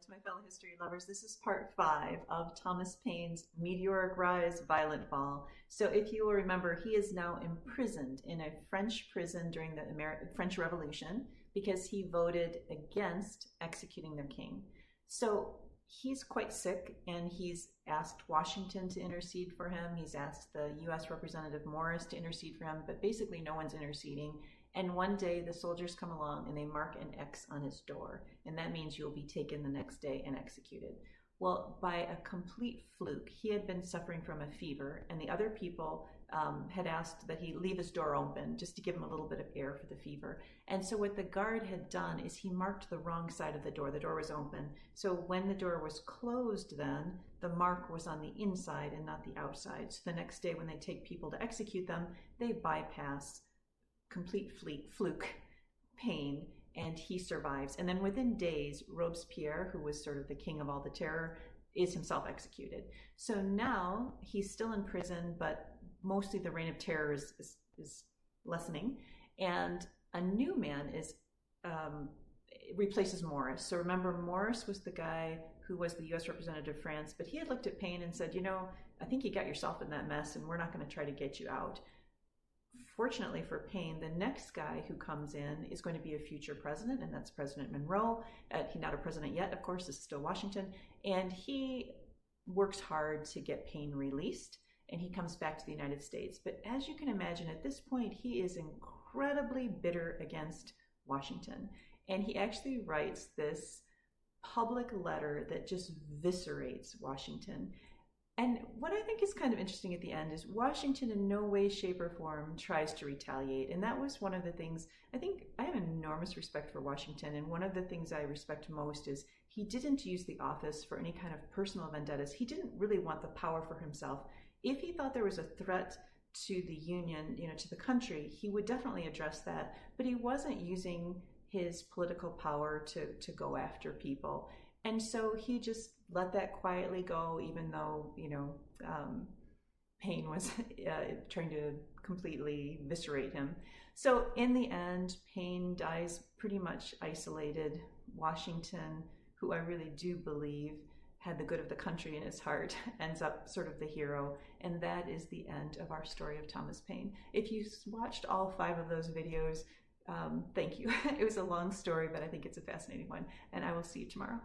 to my fellow history lovers. This is part 5 of Thomas Paine's Meteoric Rise, Violent Fall. So if you will remember, he is now imprisoned in a French prison during the French Revolution because he voted against executing their king. So he's quite sick, and he's asked Washington to intercede for him. He's asked the U.S. Representative Morris to intercede for him, but basically no one's interceding. And one day the soldiers come along and they mark an X on his door, and that means you'll be taken the next day and executed. Well, by a complete fluke, he had been suffering from a fever, and the other people had asked that he leave his door open just to give him a little bit of air for the fever. And so what the guard had done is he marked the wrong side of the door. The door was open. So when the door was closed then, the mark was on the inside and not the outside. So the next day when they take people to execute them, they bypass complete fluke Paine, and he survives. And then within days, Robespierre, who was sort of the king of all the terror, is himself executed. So now he's still in prison, but mostly the reign of terror is lessening, and a new man is replaces Morris. So remember, Morris was the guy who was the U.S. representative of France, but he had looked at Paine and said, you know, I think you got yourself in that mess, and we're not going to try to get you out. Fortunately for Paine, the next guy who comes in is going to be a future president, and that's President Monroe. He's not a president yet, of course, this is still Washington, and he works hard to get Paine released, and he comes back to the United States. But as you can imagine, at this point, he is incredibly bitter against Washington, and he actually writes this public letter that just viscerates Washington. And what I think is kind of interesting at the end is Washington in no way, shape, or form tries to retaliate. And that was one of the things, I think I have enormous respect for Washington. And one of the things I respect most is he didn't use the office for any kind of personal vendettas. He didn't really want the power for himself. If he thought there was a threat to the Union, to the country, he would definitely address that. But he wasn't using his political power to go after people. And so he just let that quietly go, even though, Paine was trying to completely eviscerate him. So in the end, Paine dies pretty much isolated. Washington, who I really do believe had the good of the country in his heart, ends up sort of the hero. And that is the end of our story of Thomas Paine. If you watched all 5 of those videos, thank you. It was a long story, but I think it's a fascinating one. And I will see you tomorrow.